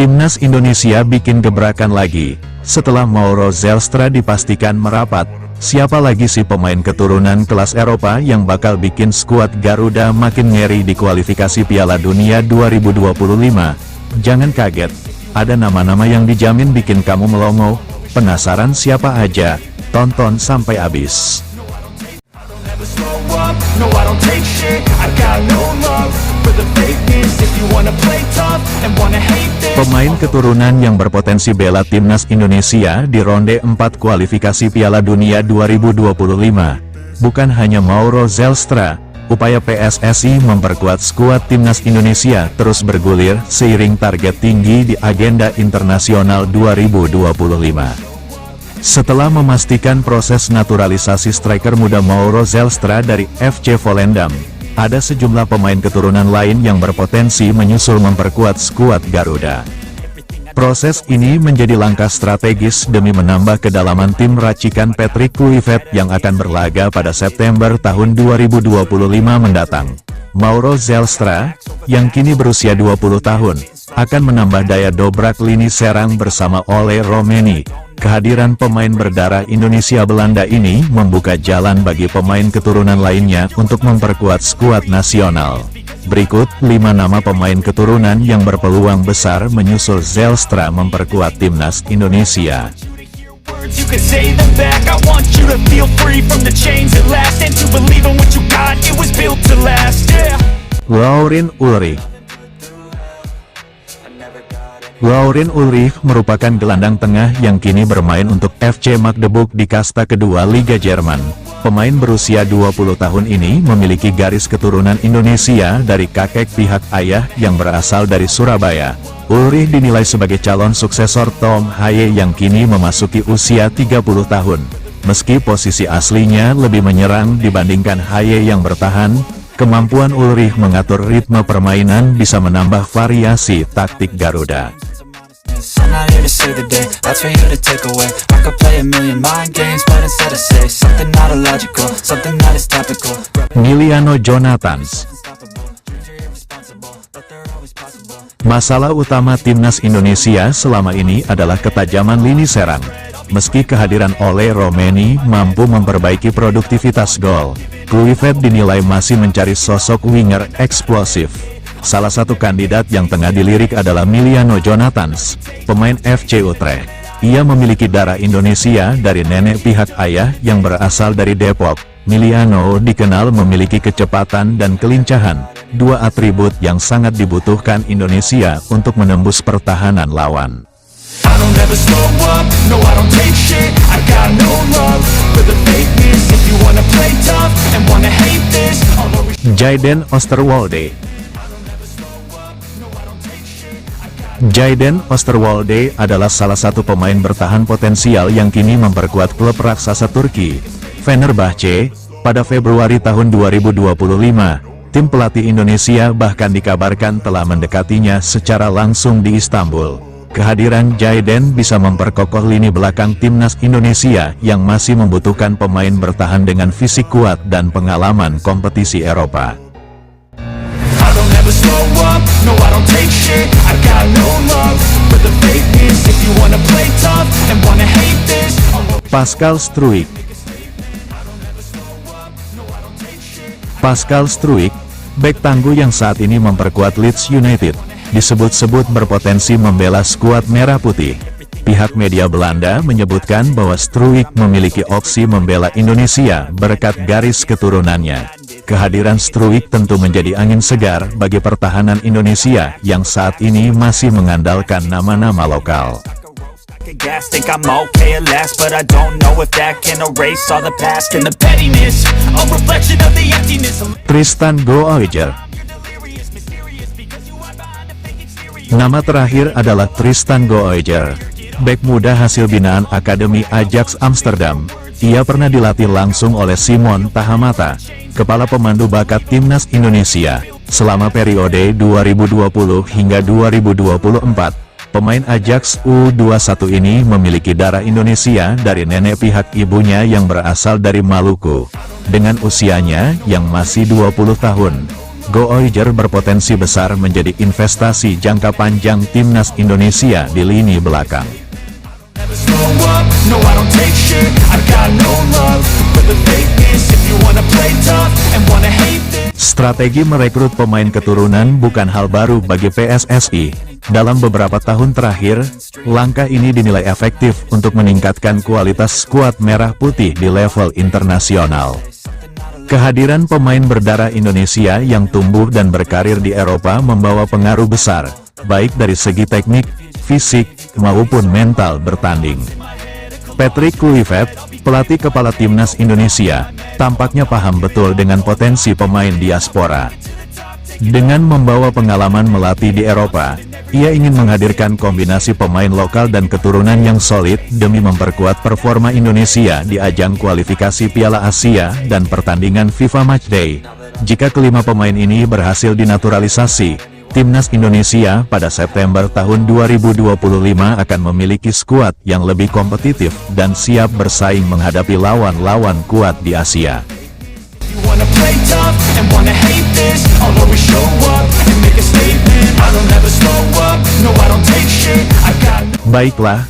Timnas Indonesia bikin gebrakan lagi. Setelah Mauro Zelstra dipastikan merapat, siapa lagi sih pemain keturunan kelas Eropa yang bakal bikin skuad Garuda makin ngeri di kualifikasi Piala Dunia 2025? Jangan kaget, ada nama-nama yang dijamin bikin kamu melongo. Penasaran siapa aja? Tonton sampai habis. Pemain keturunan yang berpotensi bela Timnas Indonesia di ronde 4 kualifikasi Piala Dunia 2025. Bukan hanya Mauro Zelstra, upaya PSSI memperkuat skuad Timnas Indonesia terus bergulir seiring target tinggi di agenda internasional 2025. Setelah memastikan proses naturalisasi striker muda Mauro Zelstra dari FC Volendam, ada sejumlah pemain keturunan lain yang berpotensi menyusul memperkuat skuad Garuda. Proses ini menjadi langkah strategis demi menambah kedalaman tim racikan Patrick Kluivert yang akan berlaga pada September tahun 2025 mendatang. Mauro Zelstra, yang kini berusia 20 tahun, akan menambah daya dobrak lini serang bersama Ole Romeni. Kehadiran pemain berdarah Indonesia-Belanda ini membuka jalan bagi pemain keturunan lainnya untuk memperkuat skuad nasional. Berikut 5 nama pemain keturunan yang berpeluang besar menyusul Zelstra memperkuat Timnas Indonesia. Lauren Ulrich. Lauren Ulrich merupakan gelandang tengah yang kini bermain untuk FC Magdeburg di kasta kedua Liga Jerman. Pemain berusia 20 tahun ini memiliki garis keturunan Indonesia dari kakek pihak ayah yang berasal dari Surabaya. Ulrich dinilai sebagai calon suksesor Tom Haye yang kini memasuki usia 30 tahun. Meski posisi aslinya lebih menyerang dibandingkan Haye yang bertahan, kemampuan Ulrich mengatur ritme permainan bisa menambah variasi taktik Garuda. Emiliano Jonathans. Masalah utama Timnas Indonesia selama ini adalah ketajaman lini serang. Meski kehadiran Ole Romeni mampu memperbaiki produktivitas gol, Kluivert dinilai masih mencari sosok winger eksplosif. Salah satu kandidat yang tengah dilirik adalah Emiliano Jonathans, pemain FC Utrecht. Ia memiliki darah Indonesia dari nenek pihak ayah yang berasal dari Depok. Emiliano dikenal memiliki kecepatan dan kelincahan, dua atribut yang sangat dibutuhkan Indonesia untuk menembus pertahanan lawan. Jayden Oosterwolde. Jayden Oosterwolde adalah salah satu pemain bertahan potensial yang kini memperkuat klub raksasa Turki, Fenerbahce. Pada Februari tahun 2025, tim pelatih Indonesia bahkan dikabarkan telah mendekatinya secara langsung di Istanbul. Kehadiran Jayden bisa memperkokoh lini belakang Timnas Indonesia yang masih membutuhkan pemain bertahan dengan fisik kuat dan pengalaman kompetisi Eropa. Pascal Struijk. Pascal Struijk, bek tangguh yang saat ini memperkuat Leeds United, disebut-sebut berpotensi membela skuad merah putih. Pihak media Belanda menyebutkan bahwa Struijk memiliki opsi membela Indonesia berkat garis keturunannya. Kehadiran Struijk tentu menjadi angin segar bagi pertahanan Indonesia yang saat ini masih mengandalkan nama-nama lokal. Tristan Goijer. Nama terakhir adalah Tristan Goijer, bek muda hasil binaan Akademi Ajax Amsterdam. Ia pernah dilatih langsung oleh Simon Tahamata, kepala pemandu bakat Timnas Indonesia, selama periode 2020 hingga 2024. Pemain Ajax U21 ini memiliki darah Indonesia dari nenek pihak ibunya yang berasal dari Maluku. Dengan usianya yang masih 20 tahun, Gooijer berpotensi besar menjadi investasi jangka panjang timnas Indonesia di lini belakang. Strategi merekrut pemain keturunan bukan hal baru bagi PSSI. Dalam beberapa tahun terakhir, langkah ini dinilai efektif untuk meningkatkan kualitas skuad merah putih di level internasional. Kehadiran pemain berdarah Indonesia yang tumbuh dan berkarir di Eropa membawa pengaruh besar, baik dari segi teknik, fisik, maupun mental bertanding. Patrick Kluivert, pelatih kepala timnas Indonesia, tampaknya paham betul dengan potensi pemain diaspora. Dengan membawa pengalaman melatih di Eropa, ia ingin menghadirkan kombinasi pemain lokal dan keturunan yang solid demi memperkuat performa Indonesia di ajang kualifikasi Piala Asia dan pertandingan FIFA Matchday. Jika kelima pemain ini berhasil dinaturalisasi, timnas Indonesia pada September tahun 2025 akan memiliki skuad yang lebih kompetitif dan siap bersaing menghadapi lawan-lawan kuat di Asia. Baiklah,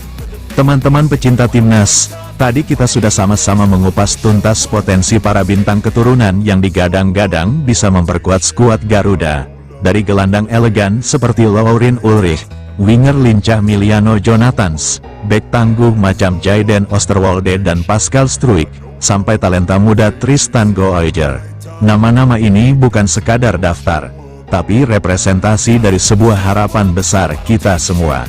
teman-teman pecinta timnas, tadi kita sudah sama-sama mengupas tuntas potensi para bintang keturunan yang digadang-gadang bisa memperkuat skuad Garuda. Dari gelandang elegan seperti Lauren Ulrich, winger lincah Miliano Jonathans, bek tangguh macam Jayden Osterwolde dan Pascal Struijk, sampai talenta muda Tristan Gooijer. Nama-nama ini bukan sekadar daftar, tapi representasi dari sebuah harapan besar kita semua.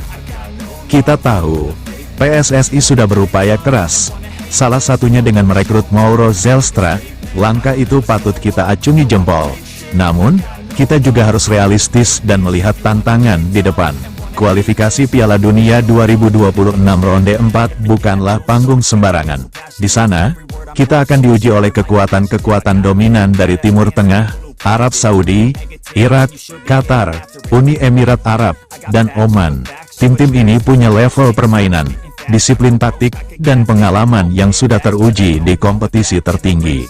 Kita tahu, PSSI sudah berupaya keras, salah satunya dengan merekrut Mauro Zelstra. Langkah itu patut kita acungi jempol. Namun, kita juga harus realistis dan melihat tantangan di depan. Kualifikasi Piala Dunia 2026 Ronde 4 bukanlah panggung sembarangan. Di sana, kita akan diuji oleh kekuatan-kekuatan dominan dari Timur Tengah, Arab Saudi, Irak, Qatar, Uni Emirat Arab, dan Oman. Tim-tim ini punya level permainan, disiplin taktik, dan pengalaman yang sudah teruji di kompetisi tertinggi.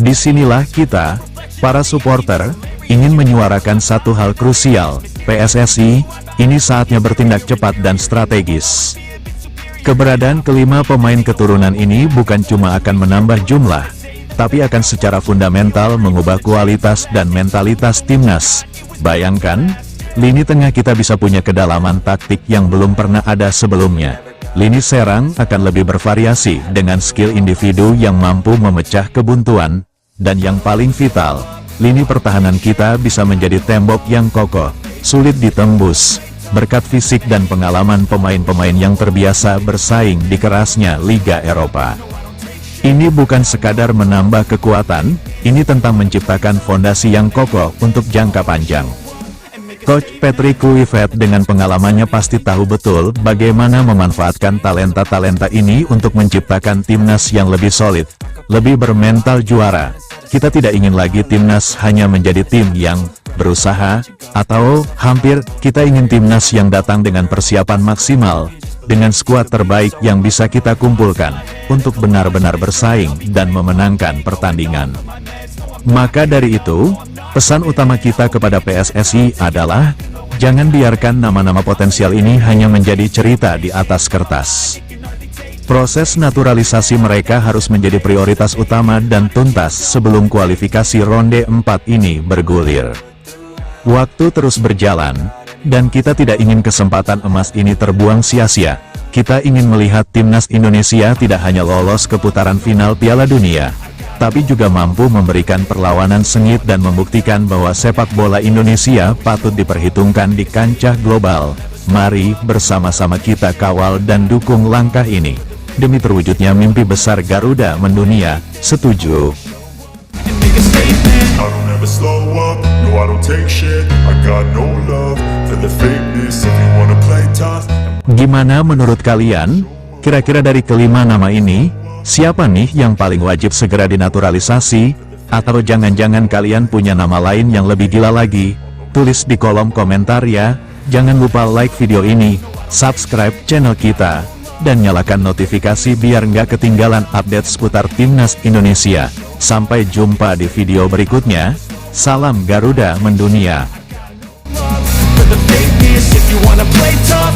Disinilah kita, para supporter, ingin menyuarakan satu hal krusial. PSSI, ini saatnya bertindak cepat dan strategis. Keberadaan kelima pemain keturunan ini bukan cuma akan menambah jumlah, tapi akan secara fundamental mengubah kualitas dan mentalitas timnas. Bayangkan, lini tengah kita bisa punya kedalaman taktik yang belum pernah ada sebelumnya. Lini serang akan lebih bervariasi dengan skill individu yang mampu memecah kebuntuan, dan yang paling vital, lini pertahanan kita bisa menjadi tembok yang kokoh, sulit ditembus, berkat fisik dan pengalaman pemain-pemain yang terbiasa bersaing di kerasnya Liga Eropa. Ini bukan sekadar menambah kekuatan, ini tentang menciptakan fondasi yang kokoh untuk jangka panjang. Coach Patrick Kluivert dengan pengalamannya pasti tahu betul bagaimana memanfaatkan talenta-talenta ini untuk menciptakan timnas yang lebih solid, lebih bermental juara. Kita tidak ingin lagi timnas hanya menjadi tim yang berusaha, atau hampir, kita ingin timnas yang datang dengan persiapan maksimal, dengan skuad terbaik yang bisa kita kumpulkan, untuk benar-benar bersaing dan memenangkan pertandingan. Maka dari itu, pesan utama kita kepada PSSI adalah, jangan biarkan nama-nama potensial ini hanya menjadi cerita di atas kertas. Proses naturalisasi mereka harus menjadi prioritas utama dan tuntas sebelum kualifikasi ronde 4 ini bergulir. Waktu terus berjalan, dan kita tidak ingin kesempatan emas ini terbuang sia-sia. Kita ingin melihat timnas Indonesia tidak hanya lolos ke putaran final Piala Dunia, tapi juga mampu memberikan perlawanan sengit dan membuktikan bahwa sepak bola Indonesia patut diperhitungkan di kancah global. Mari bersama-sama kita kawal dan dukung langkah ini, demi terwujudnya mimpi besar Garuda mendunia. Setuju? Gimana menurut kalian? Kira-kira dari kelima nama ini, siapa nih yang paling wajib segera dinaturalisasi? Atau jangan-jangan kalian punya nama lain yang lebih gila lagi? Tulis di kolom komentar ya. Jangan lupa like video ini, subscribe channel kita, dan nyalakan notifikasi biar nggak ketinggalan update seputar timnas Indonesia. Sampai jumpa di video berikutnya. Salam Garuda mendunia. For the fakeness, if you wanna play tough